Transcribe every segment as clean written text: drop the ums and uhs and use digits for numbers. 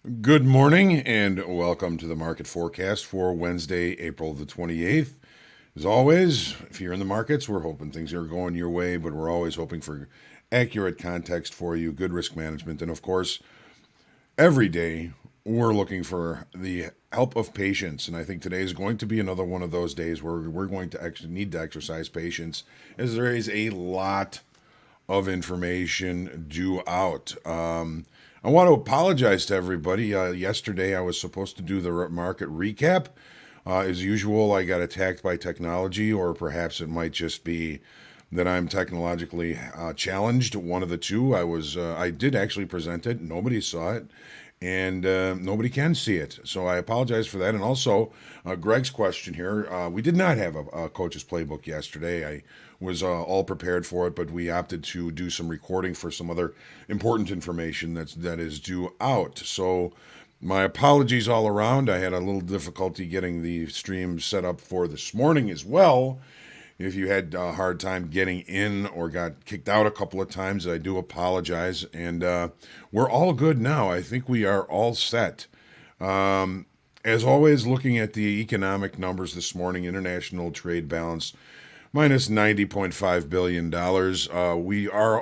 Good morning and welcome to the market forecast for Wednesday, April the 28th. As always, if you're in the markets, we're hoping things are going your way, but we're always hoping for accurate context for you, good risk management, and of course, every day we're looking for the help of patience. And I think today is going to be another one of those days where we're going to actually need to exercise patience as there is a lot of information due out. I want to apologize to everybody. Yesterday, I was supposed to do the market recap. As usual, I got attacked by technology, or perhaps it might just be that I'm technologically challenged. One of the two. I did actually present it. Nobody saw it, and nobody can see it. So I apologize for that. And also, Greg's question here. We did not have a coach's playbook yesterday. I was all prepared for it, but we opted to do some recording for some other important information that is due out. So my apologies all around. I had a little difficulty getting the stream set up for this morning as well. If you had a hard time getting in or got kicked out a couple of times, I do apologize. And we're all good now. I think we are all set. As always, looking at the economic numbers this morning, international trade balance minus $90.5 billion.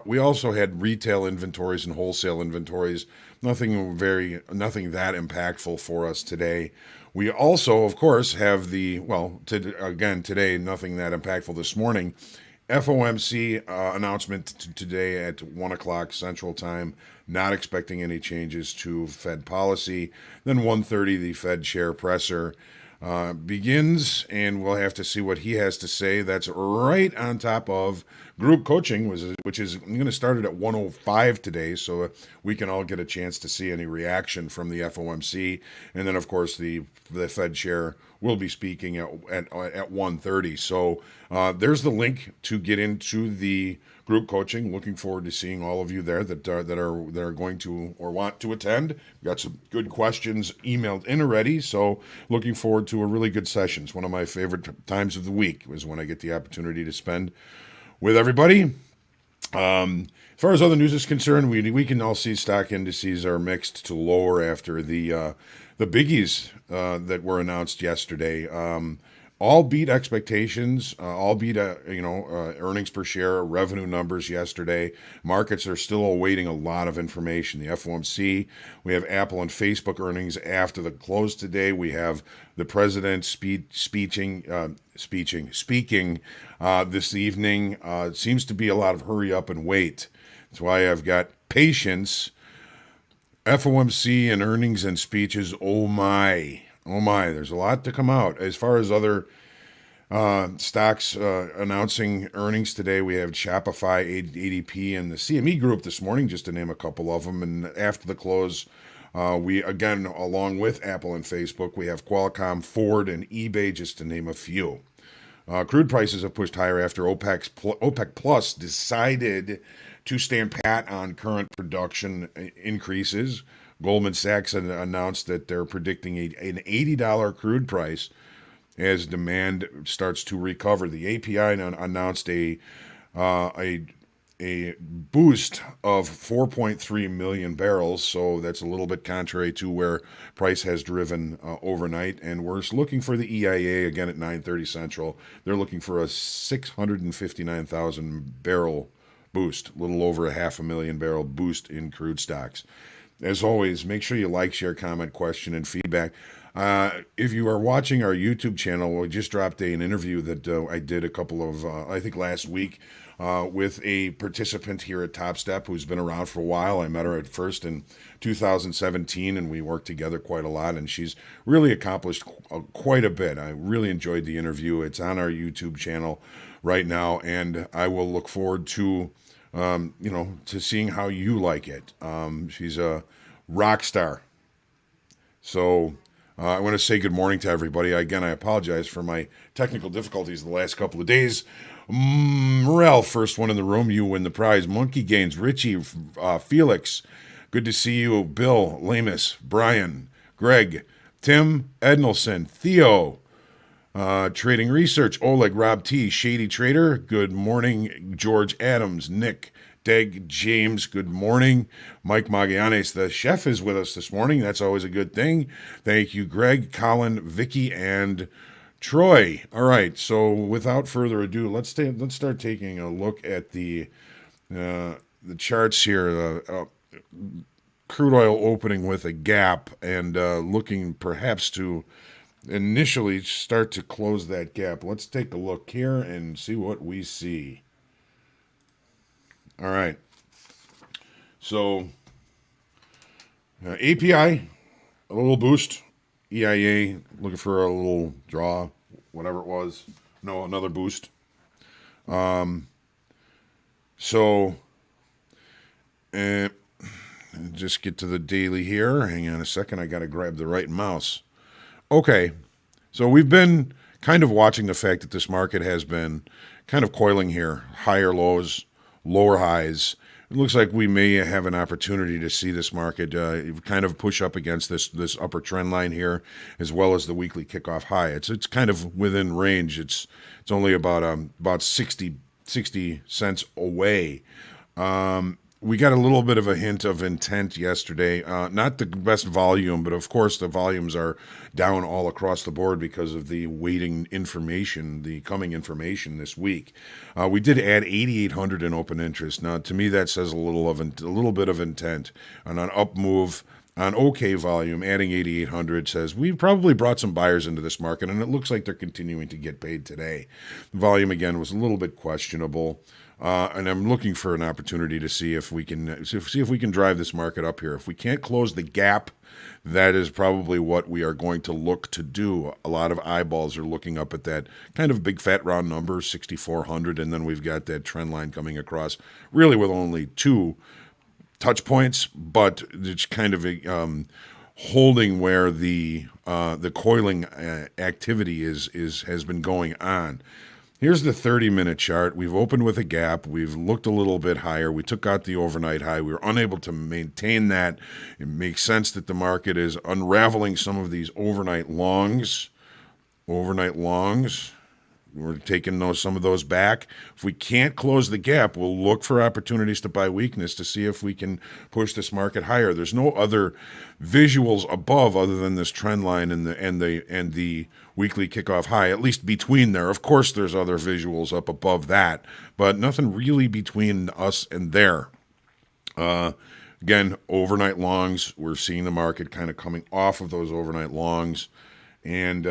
We also had retail inventories and wholesale inventories. Nothing that impactful for us today. We also, of course, have today, nothing that impactful this morning. FOMC announcement today at 1 o'clock Central Time. Not expecting any changes to Fed policy. Then 1:30, the Fed chair presser begins, and we'll have to see what he has to say. That's right on top of group coaching, which is going to start it at 1:05 today, so we can all get a chance to see any reaction from the FOMC. And then, of course, the Fed chair will be speaking at 1:30. So there's the link to get into the group coaching. Looking forward to seeing all of you there that are going to or want to attend. We've got some good questions emailed in already, so looking forward to a really good session. It's one of my favorite times of the week is when I get the opportunity to spend with everybody. As far as other news is concerned, we can all see stock indices are mixed to lower after the biggies that were announced yesterday. All beat expectations, all beat earnings per share, revenue numbers yesterday. Markets are still awaiting a lot of information. The FOMC, we have Apple and Facebook earnings after the close today. We have the president speaking this evening. It seems to be a lot of hurry up and wait. That's why I've got patience. FOMC and earnings and speeches, oh my, there's a lot to come out. As far as other stocks announcing earnings today, we have Shopify, ADP, and the CME Group this morning, just to name a couple of them. And after the close, we, again, along with Apple and Facebook, we have Qualcomm, Ford, and eBay, just to name a few. Crude prices have pushed higher after OPEC Plus decided to stand pat on current production increases. Goldman Sachs announced that they're predicting an $80 crude price as demand starts to recover. The API announced a boost of 4.3 million barrels, so that's a little bit contrary to where price has driven overnight. And we're looking for the EIA again at 9:30 Central. They're looking for a 659,000 barrel boost, a little over a 500,000 barrel boost in crude stocks. As always, make sure you like, share, comment, question, and feedback. If you are watching our YouTube channel, we just dropped an interview that I did a couple of, I think last week, with a participant here at Top Step who's been around for a while. I met her at first in 2017, and we worked together quite a lot, and she's really accomplished quite a bit. I really enjoyed the interview. It's on our YouTube channel right now, and I will look forward to to seeing how you like it. She's a rock star. So I want to say good morning to everybody. Again, I apologize for my technical difficulties the last couple of days. Morel, first one in the room. You win the prize. Monkey Gains, Richie, Felix. Good to see you. Bill, Lamus, Brian, Greg, Tim, Ednelson, Theo. Trading Research, Oleg, Rob T, Shady Trader. Good morning, George Adams, Nick, Deg James, good morning. Mike Magallanes, the chef, is with us this morning. That's always a good thing. Thank you, Greg, Colin, Vicky, and Troy. All right, so without further ado, let's start taking a look at the charts here. Crude oil opening with a gap and looking perhaps to initially start to close that gap. Let's take a look here and see what we see. All right. So API, a little boost. EIA looking for a little draw, whatever it was. No, another boost. So just get to the daily here. Hang on a second. I got to grab the right mouse. Okay. So we've been kind of watching the fact that this market has been kind of coiling here. Higher lows, lower highs. It looks like we may have an opportunity to see this market kind of push up against this upper trend line here, as well as the weekly kickoff high. It's kind of within range. It's only about 60 cents away. We got a little bit of a hint of intent yesterday. Not the best volume, but of course the volumes are down all across the board because of the waiting information, the coming information this week. We did add 8,800 in open interest. Now, to me, that says a little bit of intent. And on up move, on OK volume, adding 8,800 says we've probably brought some buyers into this market, and it looks like they're continuing to get paid today. Volume again was a little bit questionable. And I'm looking for an opportunity to see if we can drive this market up here. If we can't close the gap, that is probably what we are going to look to do. A lot of eyeballs are looking up at that kind of big fat round number, 6,400, and then we've got that trend line coming across, really with only two touch points, but it's kind of holding where the coiling activity has been going on. Here's the 30-minute chart. We've opened with a gap. We've looked a little bit higher. We took out the overnight high. We were unable to maintain that. It makes sense that the market is unraveling some of these overnight longs. We're taking some of those back. If we can't close the gap, we'll look for opportunities to buy weakness to see if we can push this market higher. There's no other visuals above other than this trend line and the weekly kickoff high, at least between there. Of course, there's other visuals up above that, but nothing really between us and there. Again, overnight longs, we're seeing the market kind of coming off of those overnight longs, and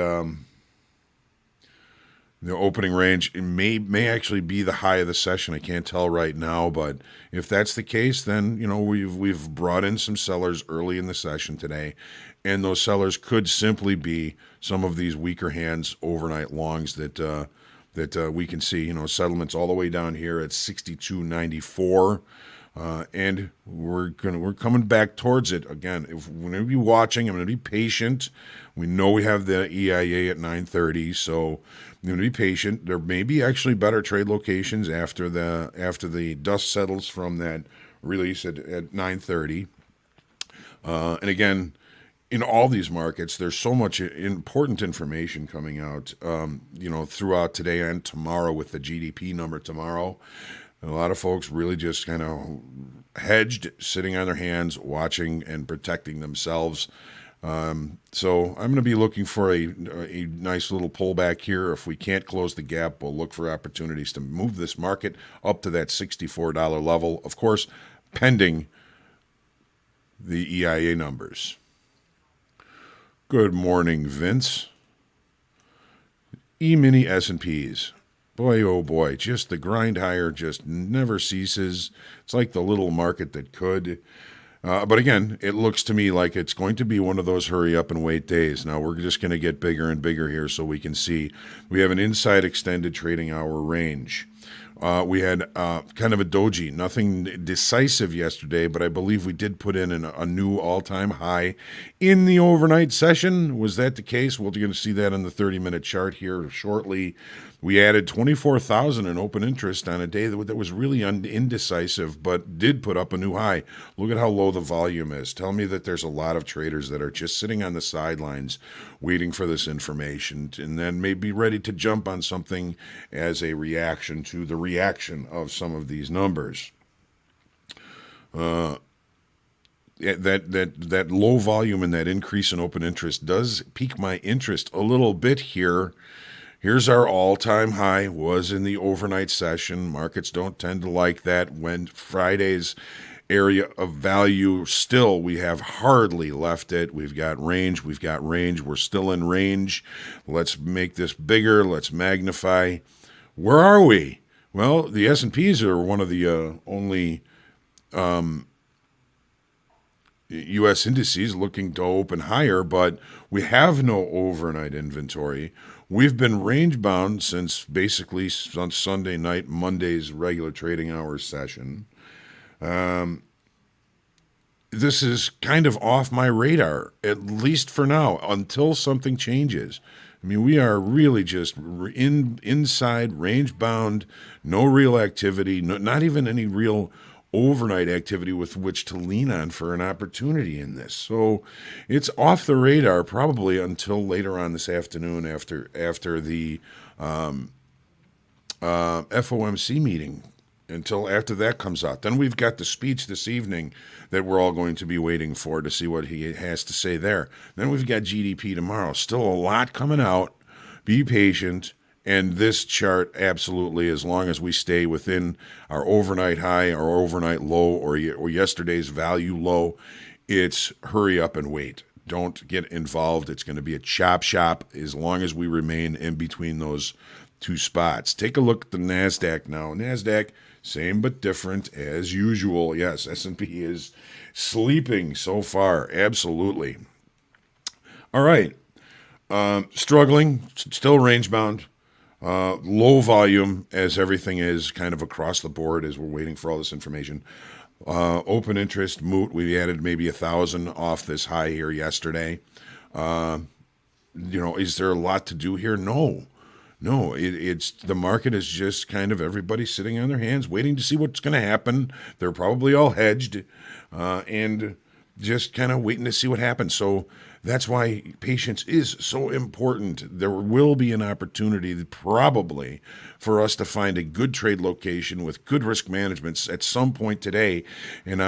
the opening range, it may actually be the high of the session. I can't tell right now, but if that's the case, then we've brought in some sellers early in the session today, and those sellers could simply be some of these weaker hands overnight longs that we can see. Settlements all the way down here at 62.94. And we're coming back towards it again. We're going to be watching. I'm going to be patient. We know we have the EIA at 9:30, so I'm going to be patient. There may be actually better trade locations after the dust settles from that release at 9:30. And again, in all these markets, there's so much important information coming out, throughout today and tomorrow with the GDP number tomorrow. And a lot of folks really just kind of hedged, sitting on their hands, watching and protecting themselves. So I'm going to be looking for a nice little pullback here. If we can't close the gap, we'll look for opportunities to move this market up to that $64 level. Of course, pending the EIA numbers. Good morning, Vince. E-mini S&Ps. Boy, oh boy, just the grind higher just never ceases. It's like the little market that could. But again, it looks to me like it's going to be one of those hurry up and wait days. Now we're just going to get bigger and bigger here so we can see. We have an inside extended trading hour range. We had kind of a doji, nothing decisive yesterday, but I believe we did put in a new all-time high in the overnight session. Was that the case? Well, you're going to see that on the 30-minute chart here shortly. We added 24,000 in open interest on a day that was really indecisive, but did put up a new high. Look at how low the volume is. Tell me that there's a lot of traders that are just sitting on the sidelines waiting for this information and then may be ready to jump on something as a reaction to the reaction of some of these numbers. That low volume and that increase in open interest does pique my interest a little bit here. Here's our all-time high, was in the overnight session. Markets don't tend to like that. When Friday's area of value, still we have hardly left it. We've got range. We're still in range. Let's make this bigger. Let's magnify. Where are we? Well, the S&Ps are one of the only U.S. indices looking to open higher, but we have no overnight inventory. We've been range bound since basically on Sunday night, Monday's regular trading hours session. This is kind of off my radar, at least for now, until something changes. I mean, we are really just inside range bound, no real activity, not even any real overnight activity with which to lean on for an opportunity in this. So it's off the radar probably until later on this afternoon after the FOMC meeting, until after that comes out. Then we've got the speech this evening that we're all going to be waiting for to see what he has to say there. Then we've got GDP tomorrow. Still a lot coming out. Be patient. And this chart, absolutely, as long as we stay within our overnight high, our overnight low, or yesterday's value low, it's hurry up and wait. Don't get involved. It's going to be a chop shop as long as we remain in between those two spots. Take a look at the NASDAQ now. NASDAQ, same but different as usual. Yes, S&P is sleeping so far. Absolutely. All right. Struggling, still range bound. Low volume, as everything is kind of across the board as we're waiting for all this information. Open interest, moot, we added maybe 1,000 off this high here yesterday. Is there a lot to do here? No. It's the market is just kind of everybody sitting on their hands, waiting to see what's going to happen. They're probably all hedged and just kind of waiting to see what happens. So that's why patience is so important. There will be an opportunity probably for us to find a good trade location with good risk management at some point today. And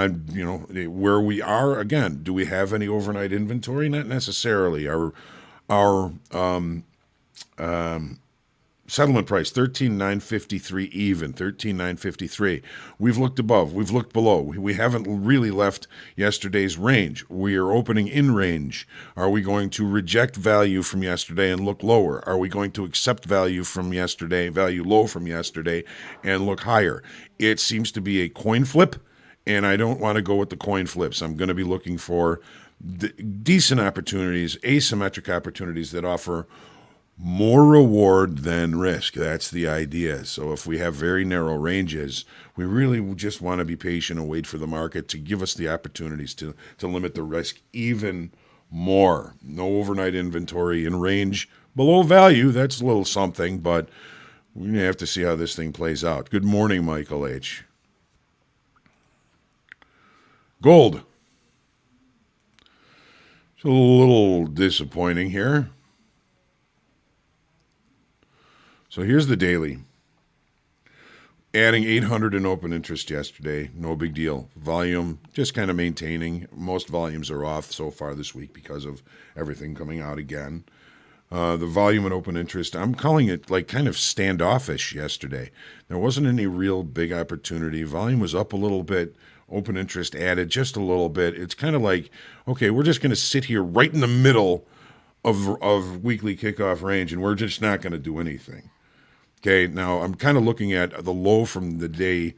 where we are, again, do we have any overnight inventory? Not necessarily. Our settlement price, 13,953 even, 13,953. We've looked above, we've looked below. We haven't really left yesterday's range. We are opening in range. Are we going to reject value from yesterday and look lower? Are we going to accept value from yesterday, value low from yesterday, and look higher? It seems to be a coin flip, and I don't want to go with the coin flips. I'm going to be looking for decent opportunities, asymmetric opportunities that offer more reward than risk. That's the idea. So if we have very narrow ranges, we really just want to be patient and wait for the market to give us the opportunities to limit the risk even more. No overnight inventory in range below value. That's a little something, but we have to see how this thing plays out. Good morning, Michael H. Gold. It's a little disappointing here. So here's the daily. Adding 800 in open interest yesterday, no big deal. Volume just kind of maintaining. Most volumes are off so far this week because of everything coming out again. The volume and open interest, I'm calling it like kind of standoffish yesterday. There wasn't any real big opportunity. Volume was up a little bit. Open interest added just a little bit. It's kind of like, okay, we're just going to sit here right in the middle of weekly kickoff range, and we're just not going to do anything. Okay, now I'm kind of looking at the low from the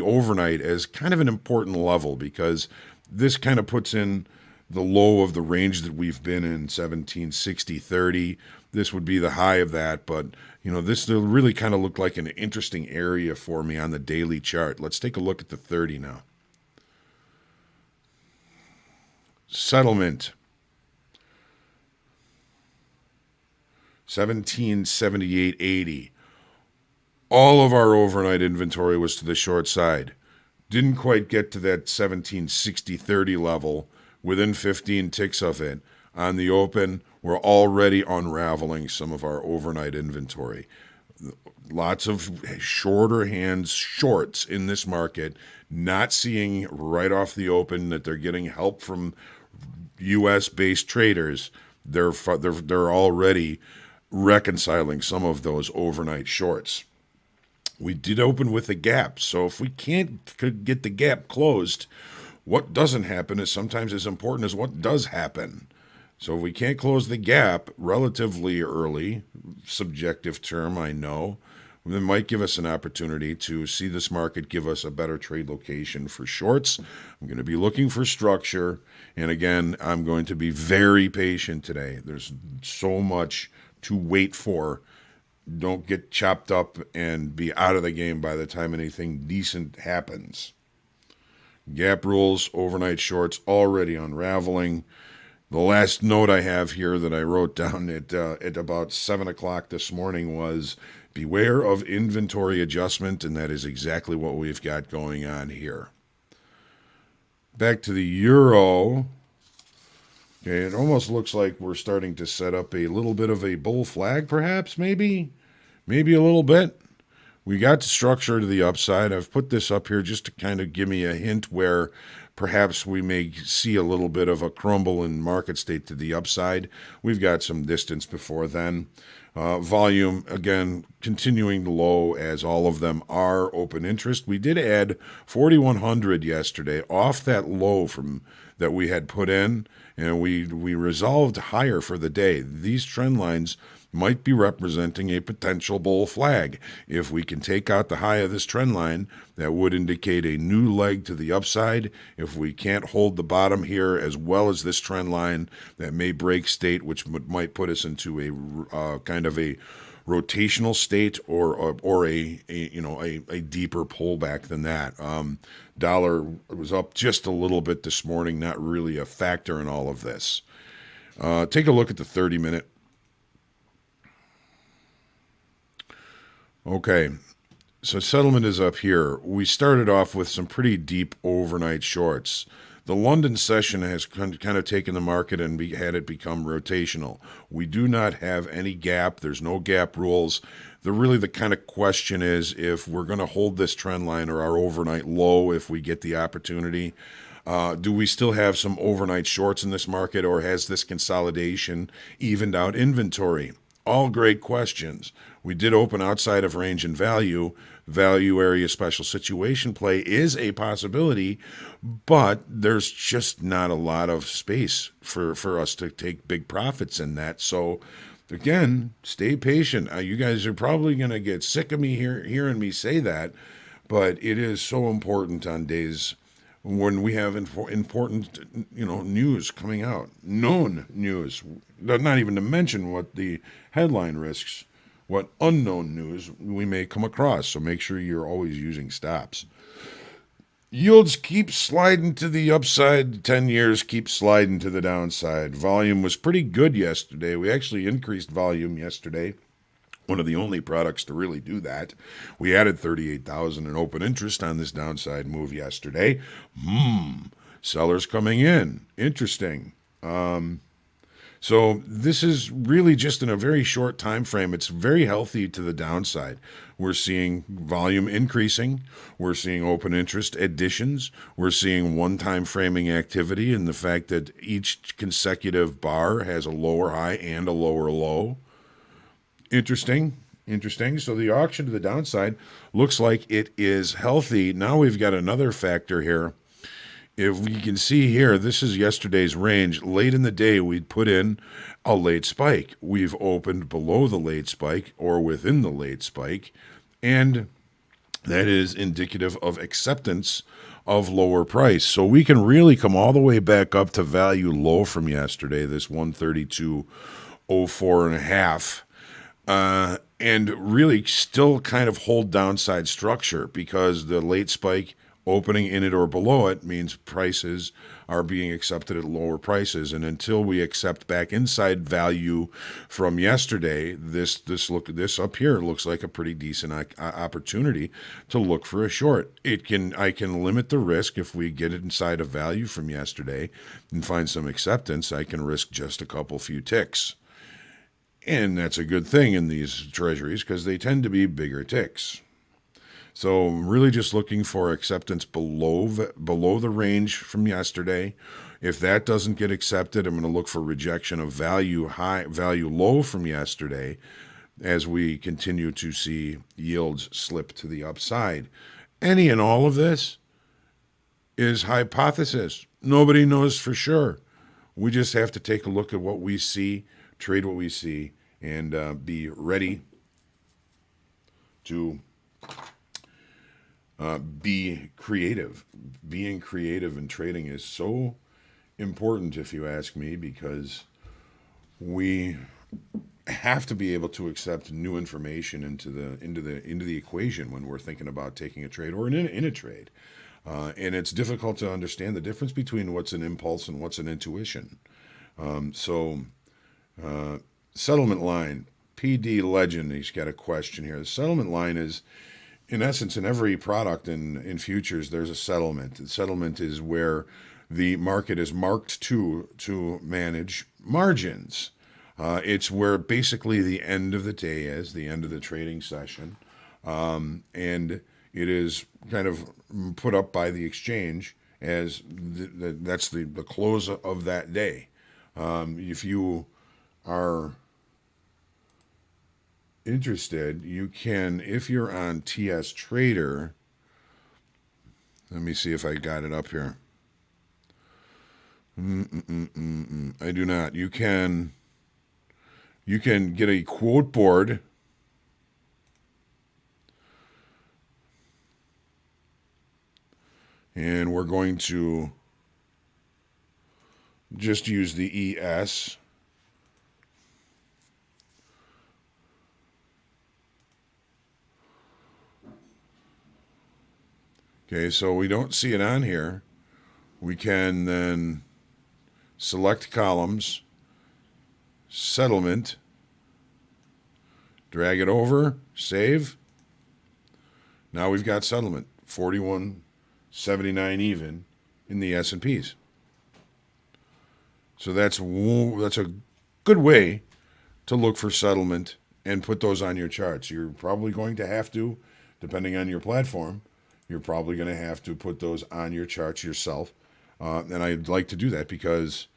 overnight as kind of an important level because this kind of puts in the low of the range that we've been in, 1760.30. This would be the high of that, but this really kind of looked like an interesting area for me on the daily chart. Let's take a look at the 30 now. Settlement. 1778.80. All of our overnight inventory was to the short side. Didn't quite get to that 1760.30 level. Within 15 ticks of it. On the open, we're already unraveling some of our overnight inventory. Lots of shorter hands shorts in this market, not seeing right off the open that they're getting help from U.S. based traders. They're already reconciling some of those overnight shorts. We did open with a gap, so if we can't get the gap closed, what doesn't happen is sometimes as important as what does happen. So if we can't close the gap relatively early, subjective term, I know, that might give us an opportunity to see this market give us a better trade location for shorts. I'm going to be looking for structure. And again, I'm going to be very patient today. There's so much to wait for. Don't get chopped up and be out of the game by the time anything decent happens. Gap rules, overnight shorts already unraveling. The last note I have here that I wrote down at about 7 o'clock this morning was beware of inventory adjustment, and that is exactly what we've got going on here. Back to the euro. Okay, it almost looks like we're starting to set up a little bit of a bull flag, perhaps, maybe a little bit. We got structure to the upside. I've put this up here just to kind of give me a hint where perhaps we may see a little bit of a crumble in market state to the upside. We've got some distance before then. Volume, again, continuing low as all of them are. Open interest. We did add 4,100 yesterday off that low from that we had put in, and we resolved higher for the day. These trend lines might be representing a potential bull flag. If we can take out the high of this trend line, that would indicate a new leg to the upside. If we can't hold the bottom here as well as this trend line, that may break state, which might put us into a kind of a rotational state or a deeper pullback than that. Dollar was up just a little bit this morning, not really a factor in all of this. Take a look at the 30-minute. Okay, so settlement is up here. We started off with some pretty deep overnight shorts. The London session has kind of taken the market and had it become rotational. We do not have any gap. There's no gap rules. The kind of question is if we're going to hold this trend line or our overnight low if we get the opportunity. Do we still have some overnight shorts in this market, or has this consolidation evened out inventory? All great questions. We did open outside of range and value. Value area special situation play is a possibility, but there's just not a lot of space for us to take big profits in that. So, again, stay patient. You guys are probably going to get sick of me hearing me say that, but it is so important on days when we have important, news coming out, known news, not even to mention what the headline risks, what unknown news we may come across. So make sure you're always using stops. Yields keep sliding to the upside. 10 years keep sliding to the downside. Volume was pretty good yesterday. We actually increased volume yesterday. One of the only products to really do that. We added 38,000 in open interest on this downside move yesterday. Sellers coming in. Interesting. So this is really just in a very short time frame. It's very healthy to the downside. We're seeing volume increasing. We're seeing open interest additions. We're seeing one-time framing activity and the fact that each consecutive bar has a lower high and a lower low. Interesting. So the auction to the downside looks like it is healthy. Now we've got another factor here. If we can see here, this is yesterday's range. Late in the day, we'd put in a late spike. We've opened below the late spike or within the late spike, and that is indicative of acceptance of lower price. So we can really come all the way back up to value low from yesterday, this 132.04 and a half. And really still kind of hold downside structure because the late spike opening in it or below it means prices are being accepted at lower prices. And until we accept back inside value from yesterday, this up here looks like a pretty decent opportunity to look for a short. I can limit the risk if we get it inside of value from yesterday and find some acceptance. I can risk just a few ticks. And that's a good thing in these treasuries because they tend to be bigger ticks. So really just looking for acceptance below the range from yesterday. If that doesn't get accepted, I'm going to look for rejection of value low from yesterday as we continue to see yields slip to the upside. Any and all of this is hypothesis. Nobody knows for sure. We just have to take a look at what we see, trade what we see, and be ready to be creative. Being creative in trading is so important, if you ask me, because we have to be able to accept new information into the equation when we're thinking about taking a trade or in a trade. And it's difficult to understand the difference between what's an impulse and what's an intuition. Settlement line, PD Legend, he's got a question here. The settlement line is, in essence, in every product in futures, there's a settlement. The settlement is where the market is marked to manage margins. It's where basically the end of the day is, the end of the trading session. And it is kind of put up by the exchange as that's the close of that day. If you are interested, you can, if you're on TS Trader, let me see if I got it up here. I do not. You can get a quote board. And we're going to just use the ES. Okay, so we don't see it on here. We can then select columns, settlement, drag it over, save. Now we've got settlement, 41.79 even in the S&Ps. So that's a good way to look for settlement and put those on your charts. You're probably going to have to, depending on your platform, you're probably going to have to put those on your charts yourself. And I'd like to do that because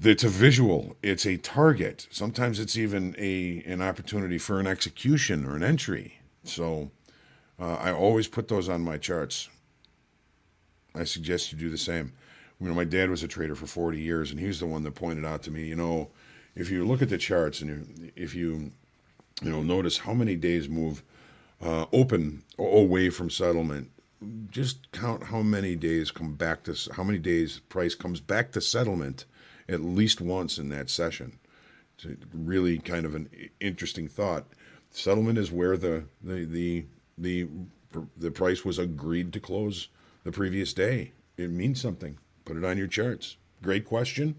it's a visual, it's a target. Sometimes it's even an opportunity for an execution or an entry. So I always put those on my charts. I suggest you do the same. My dad was a trader for 40 years, and he's the one that pointed out to me, if you look at the charts and if you notice how many days move open away from settlement, just count how many days how many days price comes back to settlement at least once in that session. It's really kind of an interesting thought. Settlement is where the price was agreed to close the previous day. It means something. Put it on your charts. Great question.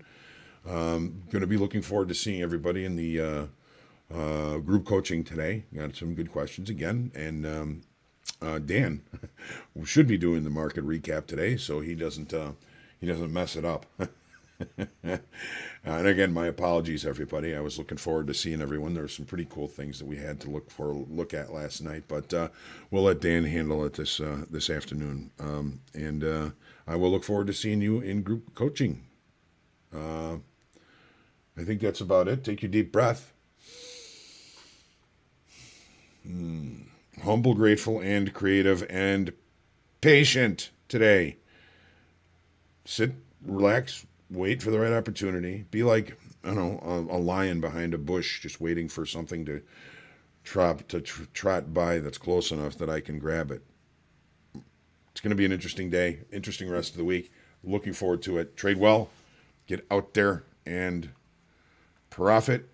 Going to be looking forward to seeing everybody in the group coaching today. Got some good questions again. And Dan should be doing the market recap today, so he doesn't mess it up. And again, my apologies, everybody. I was looking forward to seeing everyone. There were some pretty cool things that we had to look at last night, but we'll let Dan handle it this afternoon. And I will look forward to seeing you in group coaching. I think that's about it. Take your deep breath. Humble, grateful, and creative, and patient today. Sit, relax, wait for the right opportunity. Be like, a lion behind a bush, just waiting for something to trot by that's close enough that I can grab it. It's going to be an interesting day, interesting rest of the week. Looking forward to it. Trade well, get out there and profit